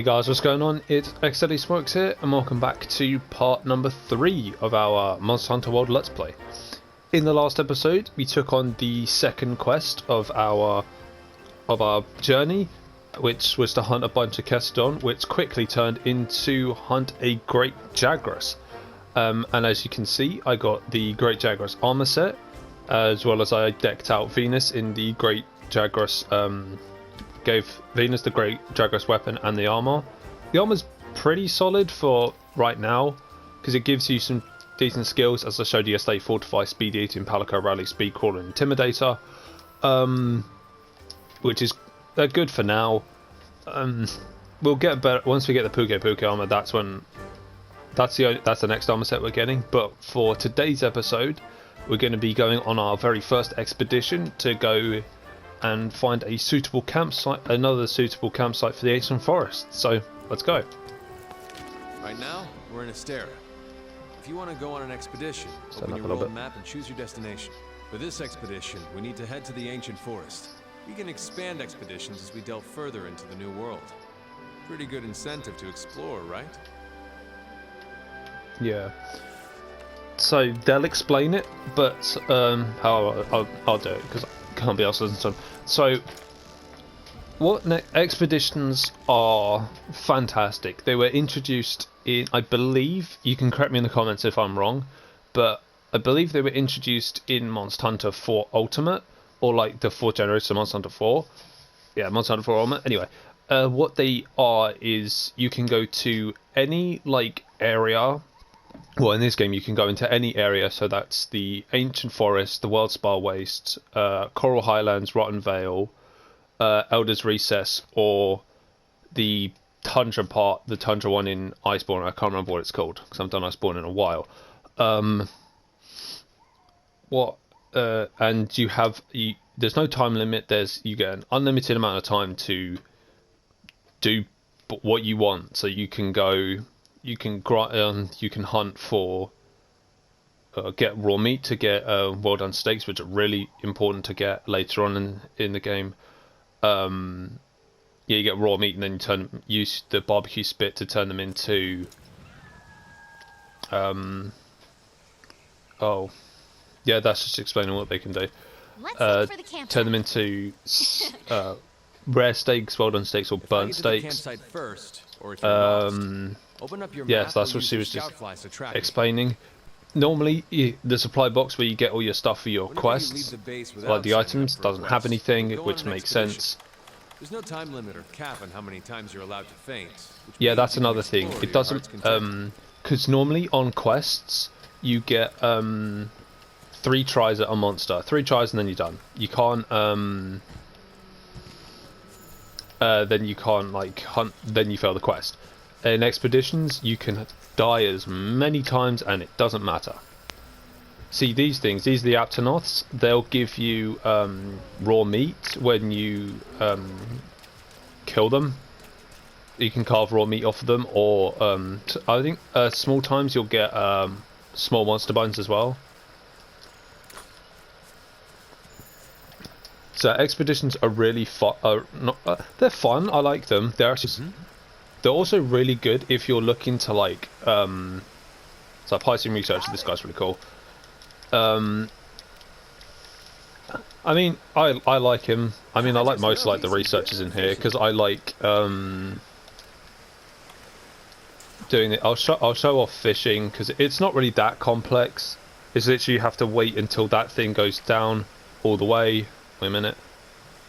Hey guys, what's going on? It's xdeadlysmoorex here, and welcome back to part number 3 of our Monster Hunter World Let's Play. In the last episode, we took on the second quest of our journey, which was to hunt a bunch of Kestodon, which quickly turned into hunt a Great Jagras. And as you can see, I got the Great Jagras armor set, as well as I decked out Venus in the Great Jagras. Gave Venus the Great Jagras weapon and the armor. The armor's pretty solid for right now, because it gives you some decent skills, as I showed you yesterday: Fortify, Speed Eating, Palico, Rally, Speed Crawler, and Intimidator, which is good for now. We'll get better once we get the Puke armor. That's the next armor set we're getting. But for today's episode, we're going to be going on our very first expedition to go and find a suitable campsite, another suitable campsite for the Ancient Forest. So let's go. Right now, we're in Astera. If you want to go on an expedition, open your world map and choose your destination. For this expedition, we need to head to the Ancient Forest. We can expand expeditions as we delve further into the new world. Pretty good incentive to explore, right? Yeah. So they'll explain it, but I'll do it because can't be asked to listen to them. So what expeditions are fantastic. They were introduced in, I believe, you can correct me in the comments if I'm wrong, but I believe they were introduced in Monster Hunter 4 Ultimate, or like the 4th generation of Monster Hunter 4. Yeah, Monster Hunter 4 Ultimate. Anyway, what they are is you can go to any like area. Well, in this game, you can go into any area, so that's the Ancient Forest, the Worldspar Waste, Coral Highlands, Rotten Vale, Elder's Recess, or the Tundra part, the Tundra one in Iceborne. I can't remember what it's called, because I haven't done Iceborne in a while. And there's no time limit. You get an unlimited amount of time to do what you want, so you can go. You can hunt for get raw meat to get well done steaks, which are really important to get later on in the game. You get raw meat, and then use the barbecue spit to turn them into that's just explaining what they can do. Turn them into rare steaks, well done steaks, or burnt steaks. Yes, that's what she was just explaining. Normally, the supply box where you get all your stuff for your quests, like the items, doesn't have anything, which makes sense. There's no time limit or cap on how many times you're allowed to faint. Yeah, that's another thing. It doesn't, because normally on quests you get 3 tries at a monster, 3 tries and then you're done. You can't then you can't like hunt. Then you fail the quest. In expeditions, you can die as many times and it doesn't matter. See, these are the Aptonoths. They'll give you raw meat when you kill them. You can carve raw meat off of them, or I think small times you'll get small monster bones as well. So expeditions are really fun. They're fun. I like them. They're actually. They're also really good if you're looking to like so Python researcher, this guy's really cool. I mean, I like him. I mean, I like most like the researchers in here, because I like doing it. I'll show off fishing, because it's not really that complex. It's literally you have to wait until that thing goes down all the way. Wait a minute.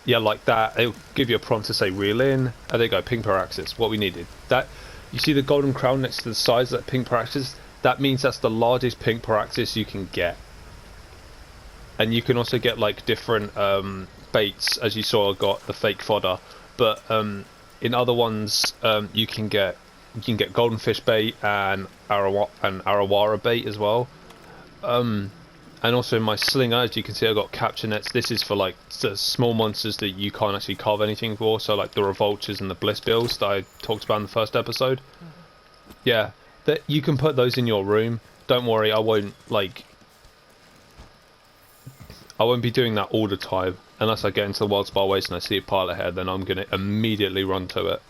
Yeah, like that. It'll give you a prompt to say reel in. And there you go, pink paraxis. What we needed. That, you see the golden crown next to the size of that pink paraxis? That means that's the largest pink paraxis you can get. And you can also get like different baits, as you saw. I got the fake fodder, but in other ones you can get golden fish bait and arawara bait as well. And also in my slinger, as you can see, I've got capture nets. This is for like small monsters that you can't actually carve anything for, so like the revoltures and the bliss bills that I talked about in the first episode. Yeah, that you can put those in your room. Don't worry, I won't be doing that all the time. Unless I get into the Worldspar Waste and I see a pile ahead, then I'm going to immediately run to it.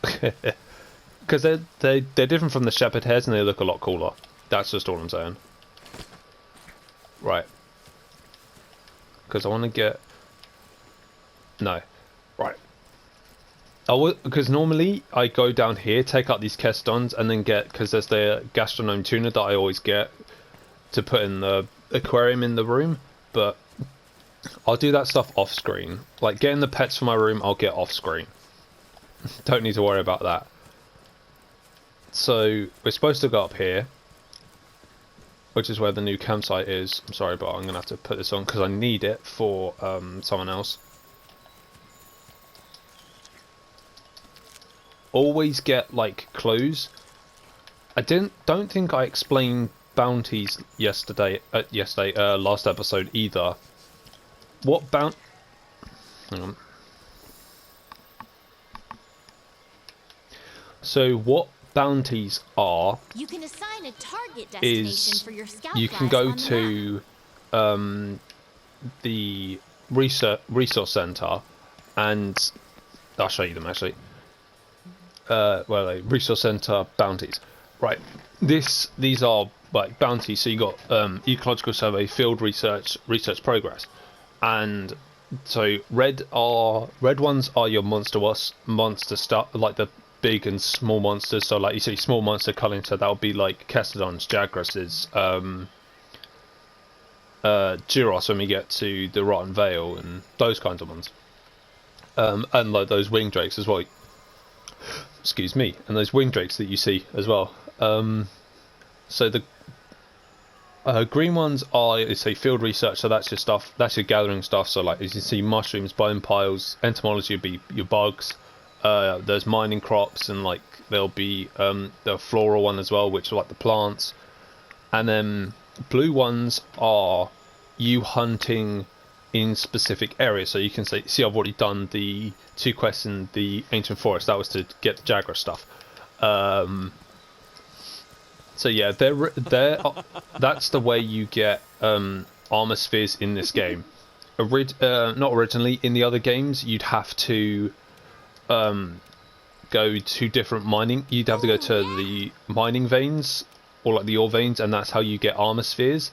Because they're different from the shepherd hares and they look a lot cooler. That's just all I'm saying. Right. Because I want to get... No. Right. Because normally I go down here, take out these Kestons, and then get... Because there's the gastronome tuna that I always get to put in the aquarium in the room. But I'll do that stuff off screen. Like getting the pets for my room, I'll get off screen. Don't need to worry about that. So we're supposed to go up here, which is where the new campsite is. I'm sorry, but I'm gonna have to put this on because I need it for someone else. Always get like clues. I don't think I explained bounties last episode either. What hang on. So what bounties are, you can assign a target destination for your scout you can go to the resource center, and I'll show you them actually. Resource center bounties. Right. These are like bounties. So you got ecological survey, field research progress, and so red ones are your monster stuff, like the big and small monsters. So like you see small monster culling, so that would be like Kestodons, Jagresses, Gyros when we get to the Rotten Vale and those kinds of ones, and like those wing drakes as well. Excuse me, and those wing drakes that you see as well. So the green ones are, say, field research, so that's your stuff, that's your gathering stuff. So like as you see, mushrooms, bone piles. Entomology would be your bugs. There's mining crops, and like there'll be the floral one as well, which are like the plants. And then blue ones are you hunting in specific areas. So you can see I've already done the 2 quests in the ancient forest. That was to get the Jagras stuff. So yeah, that's the way you get armor spheres in this game. Not originally, in the other games you'd have to go to different mining. You'd have to go to the mining veins, or like the ore veins, and that's how you get armor spheres.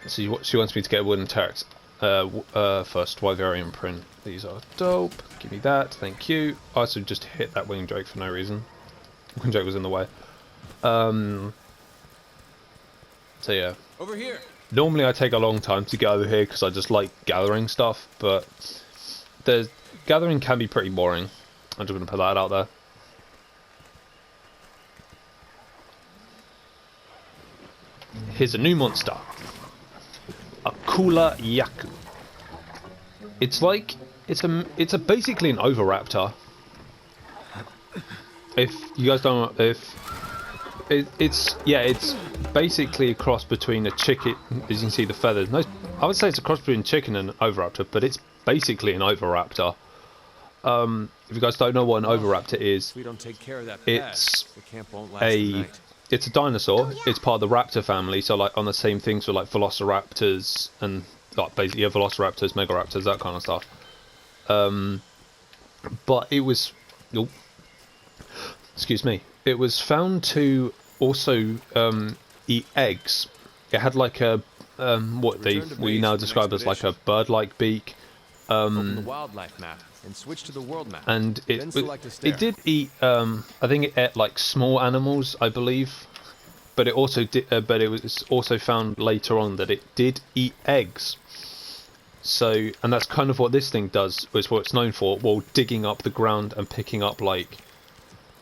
So she wants me to get a wooden Terex. First, Wyverian print. These are dope. Give me that. Thank you. I also just hit that wing drake for no reason. Wing drake was in the way. So yeah. Over here. Normally I take a long time to get over here because I just like gathering stuff, but gathering can be pretty boring. I'm just going to put that out there. Here's a new monster. A Kula Yaku. It's like it's basically an Oviraptor. If you guys don't know, it's basically a cross between a chicken. As you can see, the feathers. No, I would say it's a cross between a chicken and an Oviraptor, but it's basically an Oviraptor. If you guys don't know what an Oviraptor is, we don't take care of that it's the camp won't last the night. It's a dinosaur. It's part of the raptor family, so like on the same things with like velociraptors and like basically velociraptors, megaraptors, that kind of stuff. But it was, excuse me, it was found to also eat eggs. It had like a what we now describe as like a bird-like beak. Open the wildlife map and switch to the world map. And it did eat. I think it ate like small animals, I believe. But it also did. But it was also found later on that it did eat eggs. So, and that's kind of what this thing does. Is what it's known for. While digging up the ground and picking up like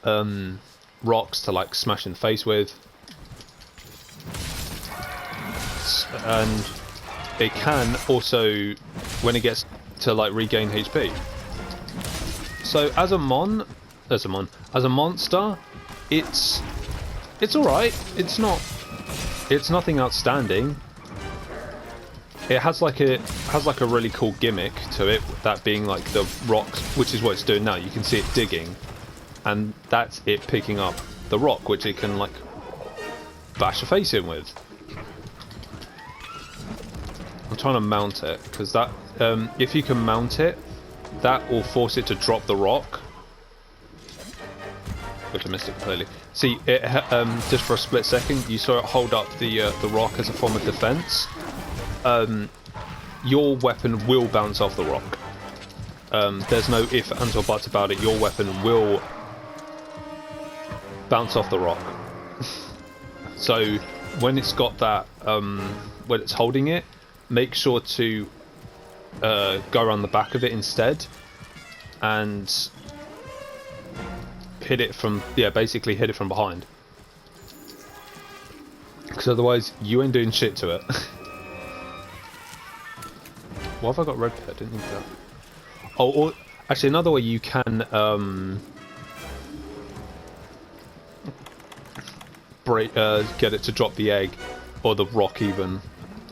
rocks to like smash in the face with. And it can also, when it gets to like regain HP. So as a monster, it's all right. It's nothing outstanding. It has like a really cool gimmick to it, that being like the rocks, which is what it's doing now. You can see it digging, and that's it picking up the rock, which it can like bash a face in with. I'm trying to mount it because that if you can mount it, that will force it to drop the rock, which I missed it completely. See, it just for a split second, you saw it hold up the rock as a form of defense. Your weapon will bounce off the rock. There's no if, ands, or buts about it. Your weapon will bounce off the rock. So when it's got that, when it's holding it, make sure to go around the back of it instead, and hit it from, basically hit it from behind. Because otherwise, you ain't doing shit to it. Why have I got red pet? Didn't need that. Oh, or actually, another way you can get it to drop the egg, or the rock even.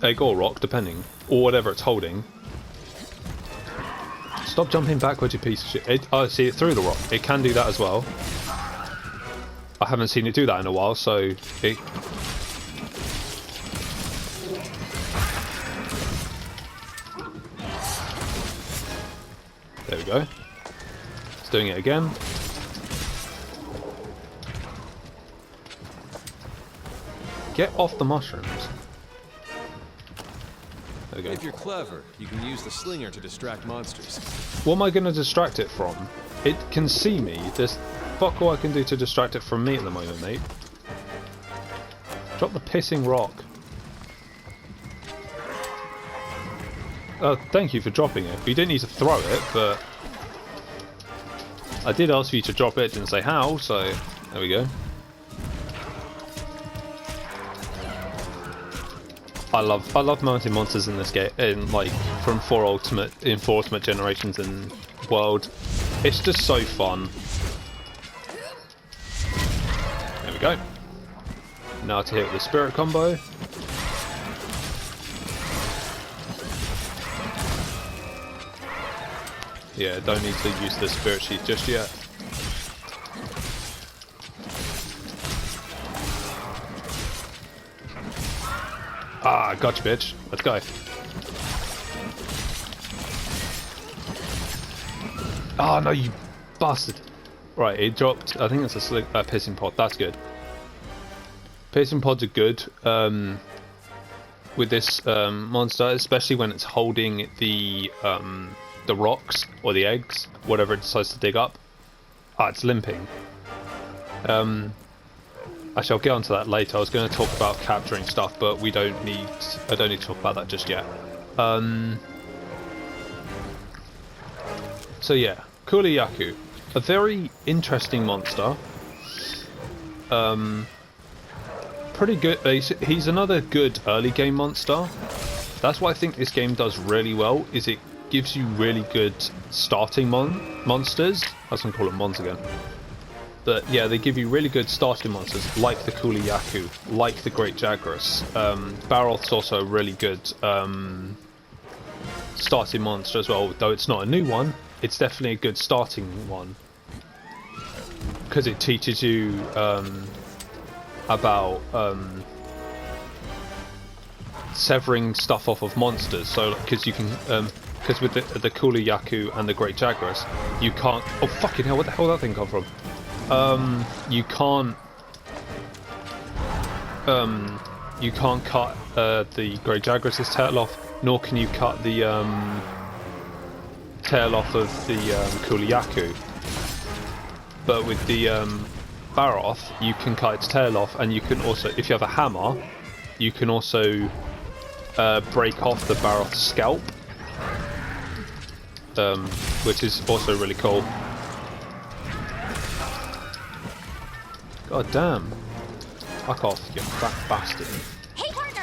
Egg or rock, depending. Or whatever it's holding. Stop jumping backwards, you piece of shit. I see it through the rock. It can do that as well. I haven't seen it do that in a while, so it... There we go. It's doing it again. Get off the mushrooms. There we go. If you're clever, you can use the slinger to distract monsters. What am I going to distract it from? It can see me. There's fuck all I can do to distract it from me at the moment, mate. Drop the pissing rock. Thank you for dropping it. You didn't need to throw it, but... I did ask for you to drop it, didn't say how, so... There we go. I love mounting monsters in this game, from 4 Ultimate Generations and World. It's just so fun. There we go. Now to hit the spirit combo. Yeah, don't need to use the spirit sheet just yet. Ah, gotcha, bitch. Let's go. Oh, no, you bastard. Right, it dropped. I think it's a piercing pod. That's good. Piercing pods are good with this monster, especially when it's holding the rocks or the eggs, whatever it decides to dig up. Ah, it's limping. I shall get onto that later. I was going to talk about capturing stuff, but I don't need to talk about that just yet. So yeah, Kuliyaku, a very interesting monster. Pretty good. He's another good early game monster. That's what I think this game does really well. Is it gives you really good starting monsters. I was going to call them mons again. But yeah, they give you really good starting monsters, like the Kuliyaku, like the Great Jagras. Baroth's also a really good starting monster as well, though it's not a new one. It's definitely a good starting one. Because it teaches you about severing stuff off of monsters. So, because you can... because with the Kuliyaku and the Great Jagras, you can't... Oh, fucking hell, where the hell did that thing come from? You can't cut the Great Jagras' tail off, nor can you cut the tail off of the Kuliyaku. But with the Baroth, you can cut its tail off, and you can also, if you have a hammer, you can also break off the Baroth's scalp, which is also really cool. God damn. Fuck off, you fat bastard. Hey, partner!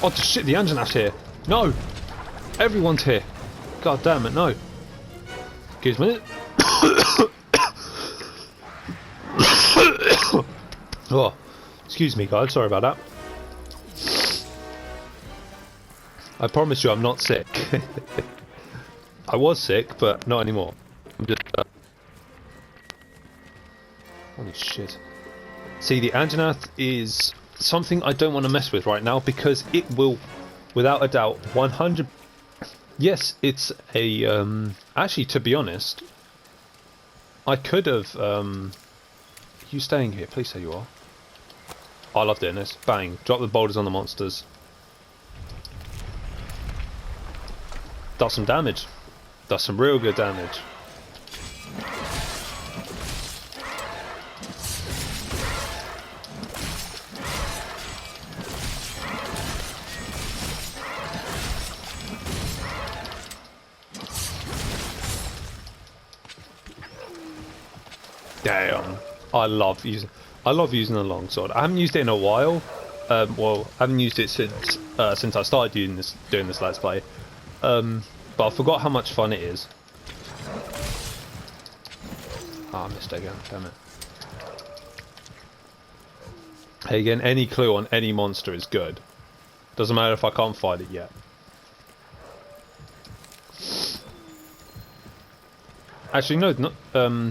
Oh shit, the Anjanath's here. No! Everyone's here. God damn it, no. Excuse me. Oh, excuse me guys, sorry about that. I promise you I'm not sick. I was sick, but not anymore. I'm just... Holy shit. See, the Anjanath is something I don't want to mess with right now, because it will, without a doubt, 100... Yes, it's a... Actually, to be honest, I could have. You staying here? Please say you are. I love doing this. Bang! Drop the boulders on the monsters. Does some damage. Does some real good damage. Damn, I love using a longsword. I haven't used it in a while. Well, I haven't used it since I started doing this Let's Play. But I forgot how much fun it is. Ah, I missed again. Damn it. Hey, again, any clue on any monster is good. Doesn't matter if I can't fight it yet. Actually, no, not,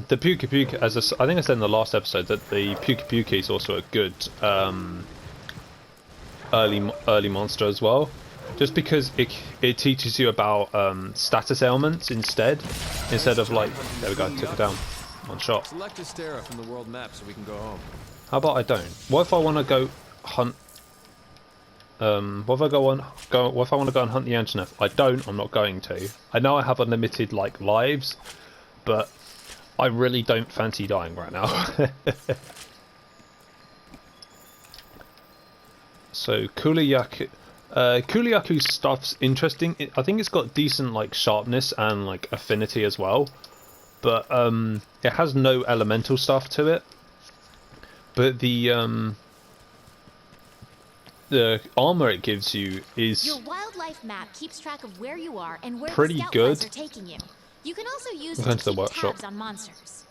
the Puka Puka, I think I said in the last episode, that the Puka Puka is also a good early monster as well. Just because it teaches you about status ailments instead of like, there we go, took it down, one shot. Select Astera from the world map so we can go home. How about I don't? What if I want to go hunt? What if I want to go and hunt the Anjanath? I don't. I'm not going to. I know I have unlimited like lives. But I really don't fancy dying right now. So Kuliaku's stuff's interesting. I think it's got decent like sharpness and like affinity as well. But it has no elemental stuff to it. But the armor it gives you is your wildlife map keeps track of where you are and where pretty the scout good. flies are taking you. You can also use I'm it going to to the keep workshop. tabs on monsters.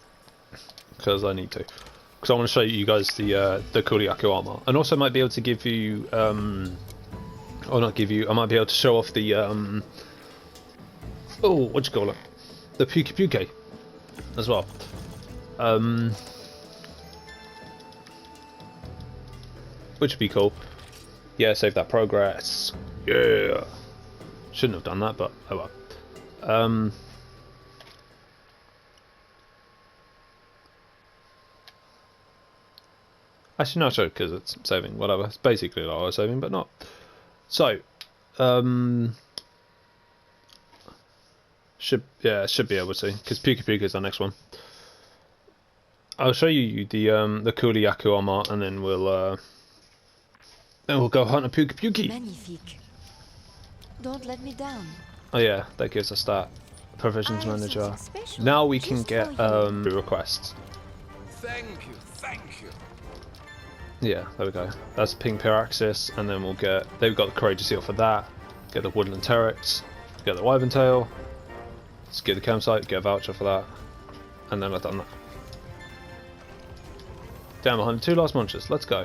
Because I need to. Because I want to show you guys the Kuliaku armor. And also might be able to give you... or not give you... I might be able to show off the... oh, what do you call it? The Puka Puka. As well. Which would be cool. Yeah, save that progress. Yeah. Shouldn't have done that, but oh well. Actually, no, sure, because it's saving, whatever. It's basically like I was saving, but not. So, should be able to, because Puka Puka is our next one. I'll show you the Kuliaku armor, and then we'll go hunt a Puka Puka. Magnifique. Don't let me down. Oh yeah, that gives us that provisions manager. Now we can get requests. Thank you. Yeah, there we go. That's Pink Pyraxis, and then they've got the Courageous Seal for that. Get the Woodland Terex, get the Wyvern Tail, let's get the campsite, get a voucher for that, and then I've done that. Damn, 102 last monsters, let's go.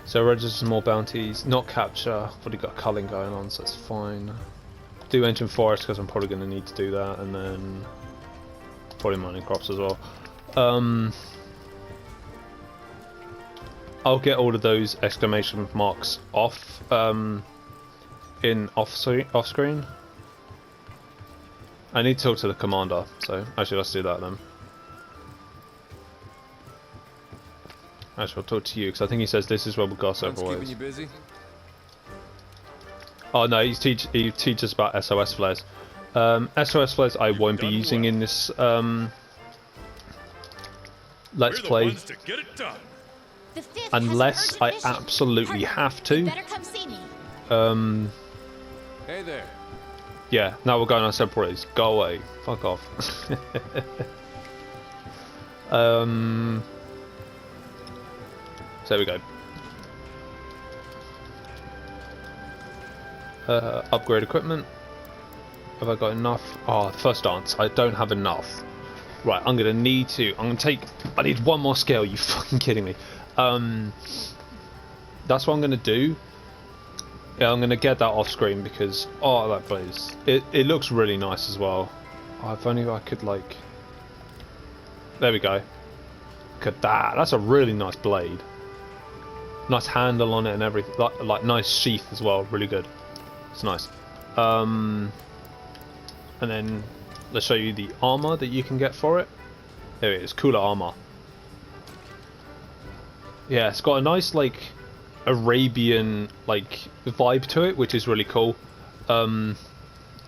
So register some more bounties, not capture, I've already got culling going on, so it's fine. Do Ancient Forest, because I'm probably going to need to do that, and then probably mining crops as well. I'll get all of those exclamation marks off off screen. I need to talk to the commander, so actually let's do that then. Actually, I'll talk to you because I think he says this is where we'll go several ways. Keeping you busy? Oh no, he teaches about SOS flares. SOS flares I won't be using in this Let's Play. Unless I absolutely have to. Better come see me. Hey there. Yeah, now we're going on separate ways. Go away. Fuck off. So there we go. Upgrade equipment. Have I got enough? Oh, first dance. I don't have enough. Right, I'm gonna need to. I need one more scale. You fucking kidding me? That's what I'm gonna do. Yeah, I'm gonna get that off screen because that place. It looks really nice as well. Oh, if only I could like. There we go. Look at that. That's a really nice blade. Nice handle on it and everything. Like nice sheath as well. Really good. It's nice. And then let's show you the armor that you can get for it. There it is, cooler armor. Yeah, it's got a nice like Arabian like vibe to it, which is really cool.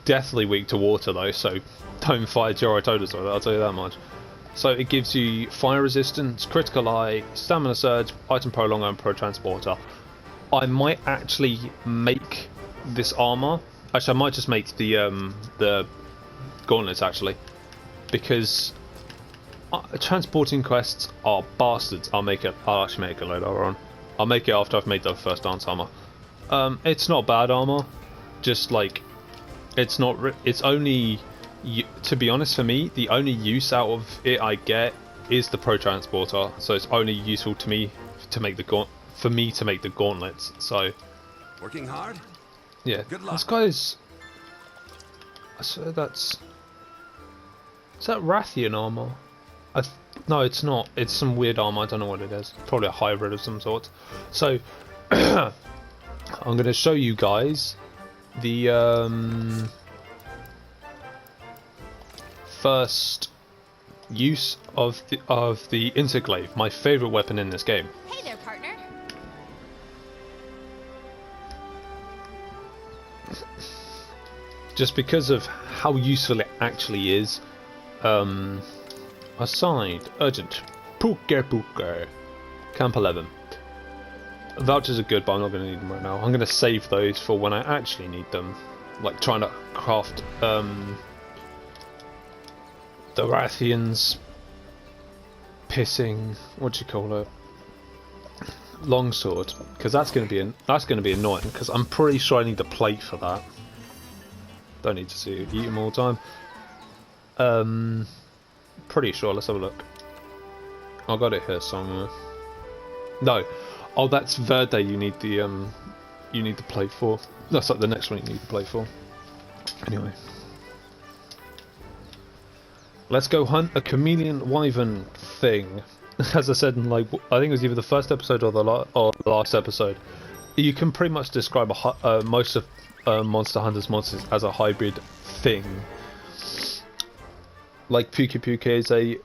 Deathly weak to water though, so don't fight Gyrotodas with it, I'll tell you that much. So it gives you fire resistance, critical eye, stamina surge, item prolonger, and pro transporter. I might actually make this armor. Actually, I might just make the gauntlets actually, because transporting quests are bastards. I'll actually make it later on. I'll make it after I've made the first dance armor. It's not bad armor, just like it's not. It's only, to be honest, for me, the only use out of it I get is the pro transporter. So it's only useful to me to make the gauntlets. So Working hard? yeah, Good luck. this guy's. So that's. Is that Rathian armor? No, it's not. It's some weird armor. I don't know what it is. Probably a hybrid of some sort. So I'm going to show you guys the first use of the interglaive, my favorite weapon in this game. Hey there, partner. Just because of how useful it actually is. Aside, urgent. Pooker. Camp 11. Vouchers are good, but I'm not going to need them right now. I'm going to save those for when I actually need them. Like trying to craft the Rathians pissing, what do you call it? Longsword, because that's going to be annoying. Because I'm pretty sure I need the plate for that. Don't need to see it, eat them all the time. Pretty sure. Let's have a look. I got it here somewhere. No, oh, that's Verde. You need the plate for. That's like the next one you need the plate for. Anyway, let's go hunt a chameleon wyvern thing. As I said in like, I think it was either the first episode or the last episode. You can pretty much describe most of Monster Hunter's monsters as a hybrid thing. Like Puka is a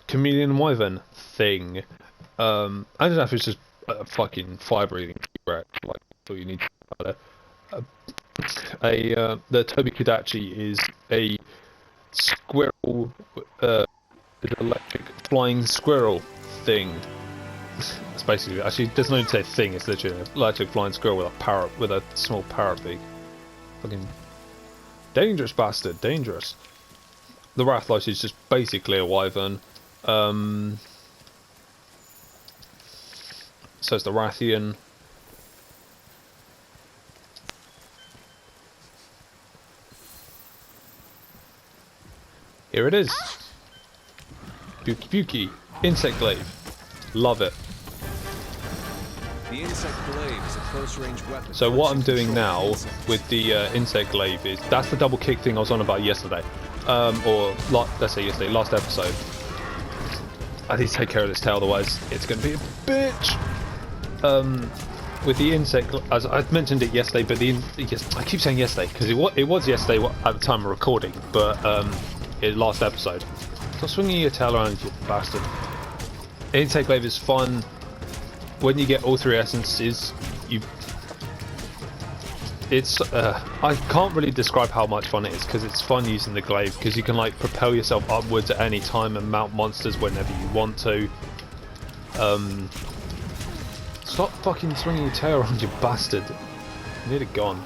chameleon wyvern thing. I don't know if it's just a fucking fire-breathing T-Rex, like all you need to know about it. The Tobi Kadachi is a squirrel, an electric flying squirrel thing. It's basically, actually, there's no need to say thing. It's literally an electric flying squirrel with a small parrot beak. Fucking dangerous bastard, dangerous. The Rathlos is just basically a wyvern. So it's the Rathian. Here it is. Buki. Insect glaive. Love it. The insect glaive is a close-range weapon. So what I'm doing now with the insect glaive is, that's the double kick thing I was on about yesterday. Let's say yesterday, last episode. I need to take care of this tail, otherwise it's going to be a bitch. With the insect, as I mentioned it yesterday, but I keep saying yesterday because it was yesterday at the time of recording, but last episode. Stop swinging your tail around, you bastard. Insect glaive is fun. When you get all three essences, I can't really describe how much fun it is, because it's fun using the glaive, because you can like propel yourself upwards at any time and mount monsters whenever you want to. Stop fucking swinging your tail around, you bastard. Nearly gone.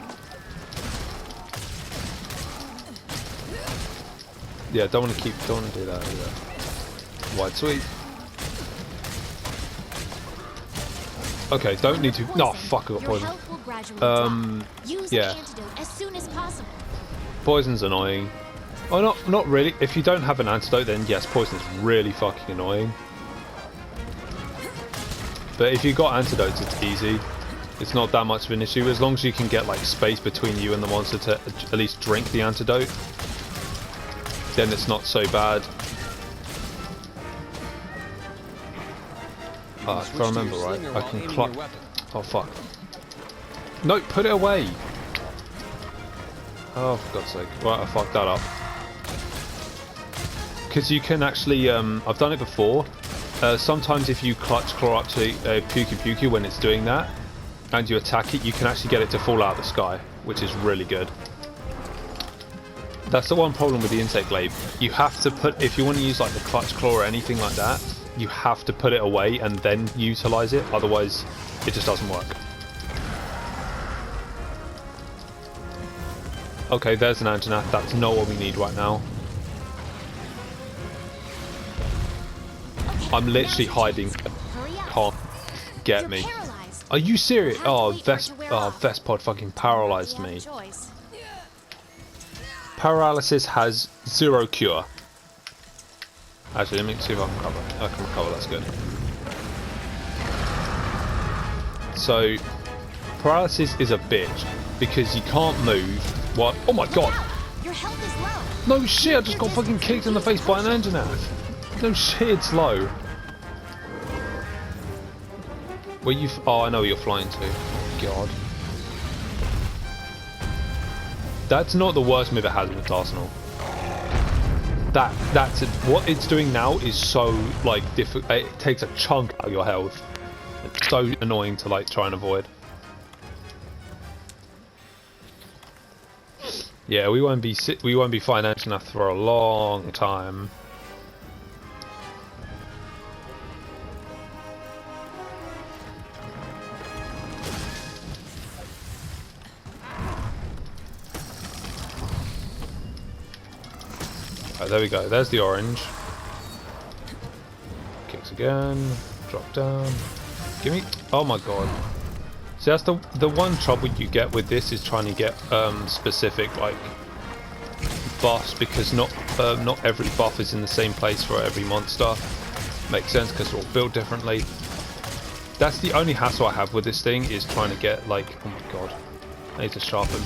Yeah, don't want to do that either. Wide sweep. Okay, don't need to. No, fuck, I got Your poison. health will gradually drop. Use yeah. the antidote as soon as possible. Poison's annoying. Oh, not really. If you don't have an antidote, then yes, poison is really fucking annoying. But if you've got antidotes, it's easy. It's not that much of an issue, as long as you can get like space between you and the monster to at least drink the antidote. Then it's not so bad. If I remember right, I can climb. Oh fuck. No, put it away! Oh, for God's sake. Right, I fucked that up. because you can actually, I've done it before. Sometimes if you clutch claw up to a Puki Puki when it's doing that, and you attack it, you can actually get it to fall out of the sky, which is really good. That's the one problem with the insect glaive. You have to put, if you want to use like the clutch claw or anything like that, you have to put it away and then utilize it, otherwise it just doesn't work. Okay, there's an Anjanath. That's not what we need right now. I'm literally hiding. Can't get me. Are you serious? Oh, Vespod fucking paralyzed me. Paralysis has 0 cure. Actually, let me see if I can recover. I can recover, that's good. So, paralysis is a bitch because you can't move. What? Oh my god! Your health is low. No shit, I just got fucking kicked in the face by an Anjanath. No shit, it's low. Where you? Oh, I know where you're flying to. God. That's not the worst move it has in its arsenal. That's it. What it's doing now is so like difficult. It takes a chunk out of your health. It's so annoying to like try and avoid. Yeah, we won't be financial enough for a long time. Oh, there we go. There's the orange. Kicks again. Drop down. Give me. Oh my god. See, that's the one trouble you get with this is trying to get specific like buffs, because not every buff is in the same place for every monster. Makes sense because they're all built differently. That's the only hassle I have with this thing, is trying to get like, oh my god, I need to sharpen.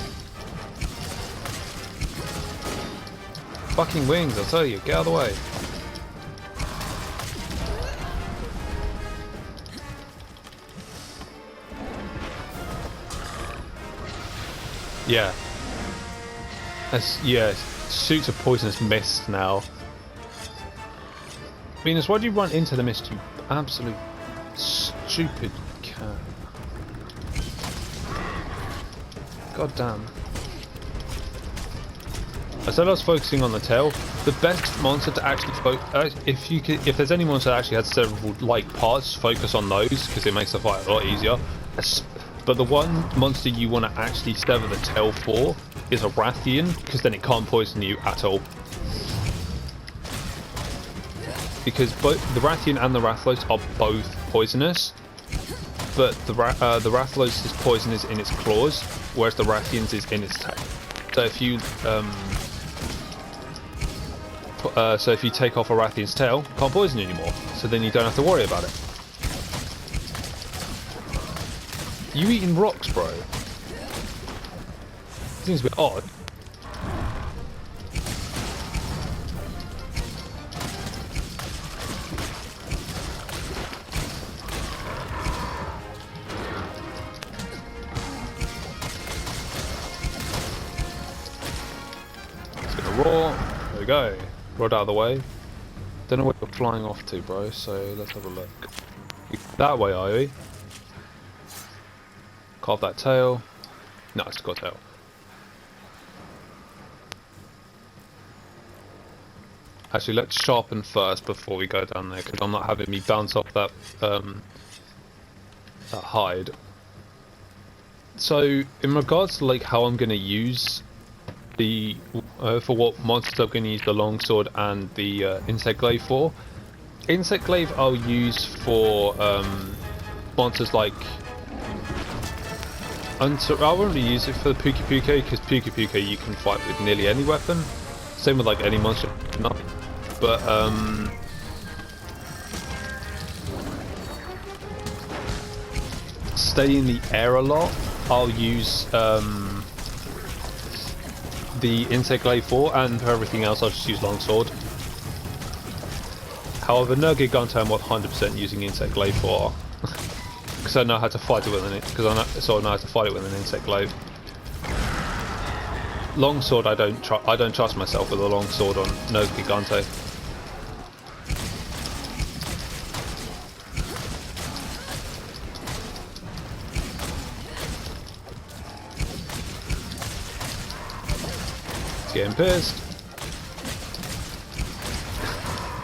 Fucking wings, I'll tell you, get out of the way. Yeah. Yeah, suits of poisonous mist now. Venus, why do you run into the mist, you absolute stupid cat? God damn. I said I was focusing on the tail. The best monster to actually focus, if there's any monster that actually has several like parts, focus on those because it makes the fight a lot easier. But the one monster you want to actually sever the tail for is a Rathian, because then it can't poison you at all. Because both the Rathian and the Rathlos are both poisonous, but the Rathlos' poison is in its claws, whereas the Rathian's is in its tail. So if you take off a Rathian's tail, it can't poison you anymore. So then you don't have to worry about it. You eating rocks, bro? Seems a bit odd. It's gonna roar. There we go. Rod out of the way. Don't know where you're flying off to, bro, so let's have a look. That way, are we? Carve that tail. No, it's got a tail. Actually, let's sharpen first before we go down there, because I'm not having me bounce off that that hide. So, in regards to like how I'm going to use the for what monsters I'm going to use the longsword and the insect glaive for. Insect glaive I'll use for monsters like. I won't really use it for the Puki Puki, because Puki Puki you can fight with nearly any weapon. Same with like any monster. But stay in the air a lot. I'll use the insect glaive for, and for everything else I'll just use longsword. However, no Gigante I'm 100% using insect glaive for. Because I know how to fight it with I know how to fight it with an insect glaive. Longsword, I don't trust myself with a longsword on no Gigante. Getting pissed.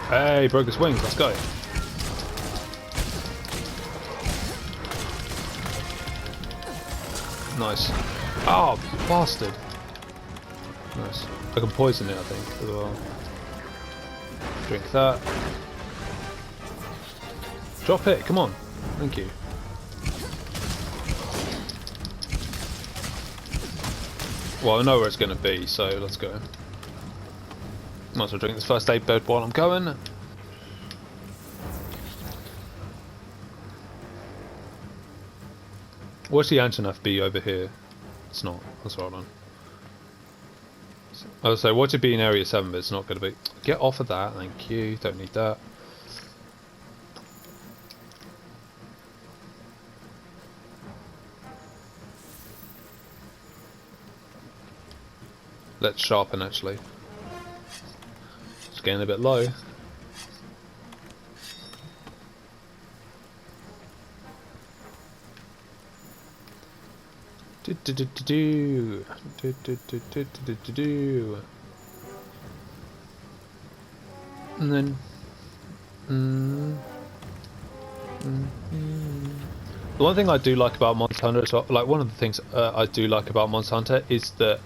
Hey, broke his wings. Let's go. Nice. Oh, bastard. Nice. I can poison it, I think, as well. Drink that. Drop it, come on. Thank you. Well, I know where it's going to be, so let's go. Might as well drink this first aid bed while I'm going. What's the Antonoff be over here? It's not. That's right on. I was say, watch it be in Area 7, but it's not going to be. Get off of that, thank you. Don't need that. Let's sharpen, actually. It's getting a bit low. And then the one thing I do like about Monster Hunter is, like, one of the things I do like about Monster Hunter is that,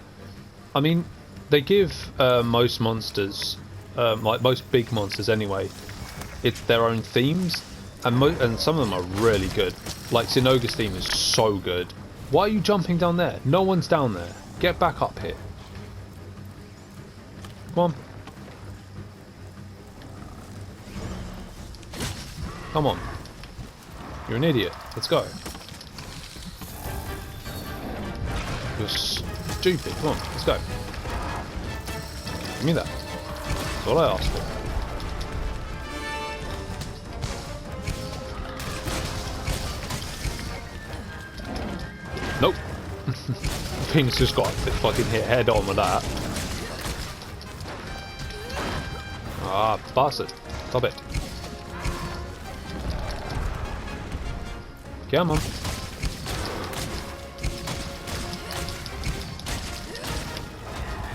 I mean, they give most monsters, like most big monsters anyway, it's their own themes, and some of them are really good. Like Xenoga's theme is so good. Why are you jumping down there? No one's down there. Get back up here. Come on. Come on. You're an idiot. Let's go. You're stupid. Come on, let's go. Give me that. That's all I asked for. Nope. Things just got fucking hit head on with that. Ah, bastard. Stop it. Come on.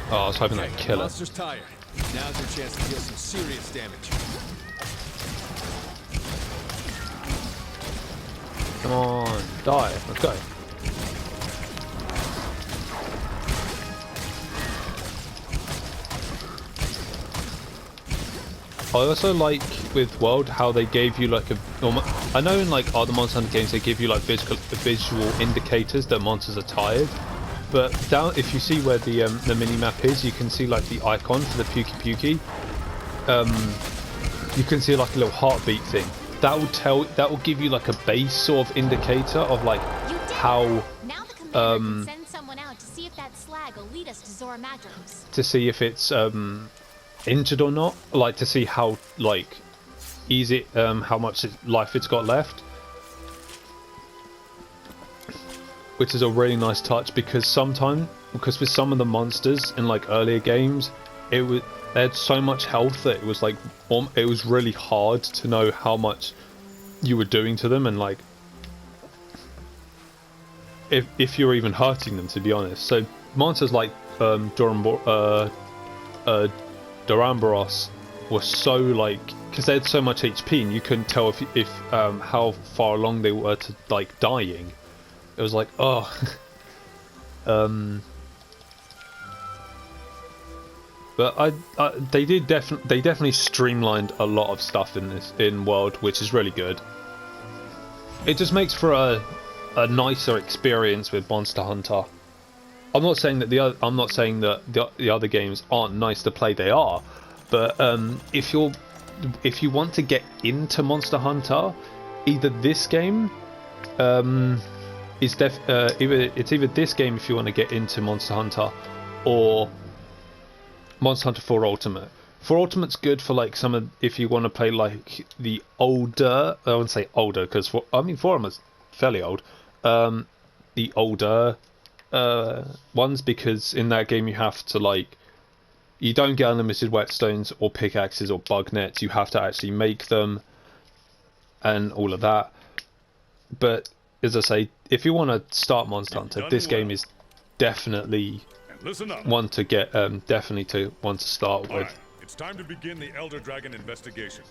Oh, I was hoping that'd kill it. Monster's tired. Now's your chance to deal some serious damage. Come on, die. Let's go. I also like with World how they gave you like a. I know in like other Monster Hunter games they give you like visual indicators that monsters are tired, but down if you see where the mini map is, you can see like the icon for the Puki Puki. You can see like a little heartbeat thing. That will give you like a base sort of indicator of like how. Now the commander can send someone out to see if that slag will lead us to Zora Madrums. To see if it's injured or not, like to see how like easy how much life it's got left, which is a really nice touch, because with some of the monsters in like earlier games they had so much health that it was like it was really hard to know how much you were doing to them, and like if you're even hurting them, to be honest. So monsters like Duramboros were so like, because they had so much HP and you couldn't tell if how far along they were to like dying. It was like, oh. But they definitely streamlined a lot of stuff in World, which is really good. It just makes for a nicer experience with Monster Hunter. I'm not saying that the other games aren't nice to play. They are, but if you want to get into Monster Hunter, either this game either this game if you want to get into Monster Hunter, or Monster Hunter 4 Ultimate. 4 Ultimate's good for like if you want to play like the older. I wouldn't say older because 4 Ultimate's fairly old. The older ones, because in that game you have to like, you don't get unlimited whetstones or pickaxes or bug nets, you have to actually make them and all of that. But as I say, if you want to start Monster Hunter, this game is definitely Listen up. one to get definitely to one to start with. Alright, it's time to begin the Elder Dragon investigation.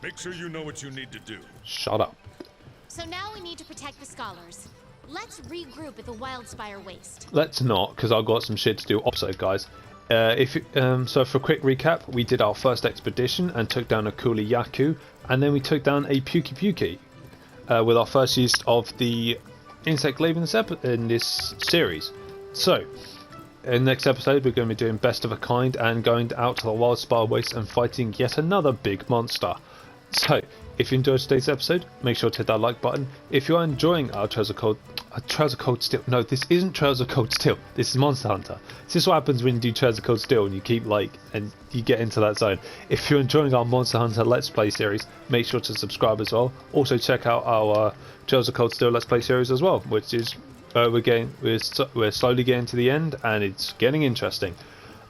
Make sure you know what you need to do. Shut up. So now we need to protect the scholars. Let's regroup at the Wildspire Waste. Let's not, because I've got some shit to do also, guys. So for a quick recap, we did our first expedition and took down a Kuli Yaku, and then we took down a Puki with our first use of the insect glaive in this series. So, in the next episode, we're going to be doing Best of a Kind and going out to the Wildspire Waste and fighting yet another big monster. So, if you enjoyed today's episode, make sure to hit that like button. If you are enjoying our Trails of Cold Steel, no, this isn't Trails of Cold Steel, this is Monster Hunter. This is what happens when you do Trails of Cold Steel and you keep and you get into that zone. If you're enjoying our Monster Hunter Let's Play series, make sure to subscribe as well. Also check out our Trails of Cold Steel Let's Play series as well, which is we're slowly getting to the end and it's getting interesting.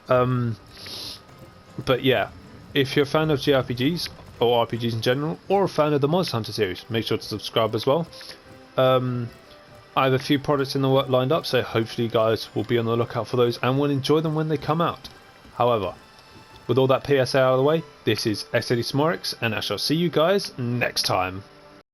But yeah, if you're a fan of JRPGs or RPGs in general, or a fan of the Monster Hunter series, make sure to subscribe as well. I have a few products in the work lined up, so hopefully you guys will be on the lookout for those and will enjoy them when they come out. However, with all that PSA out of the way, this is xdeadlysmoorex, and I shall see you guys next time.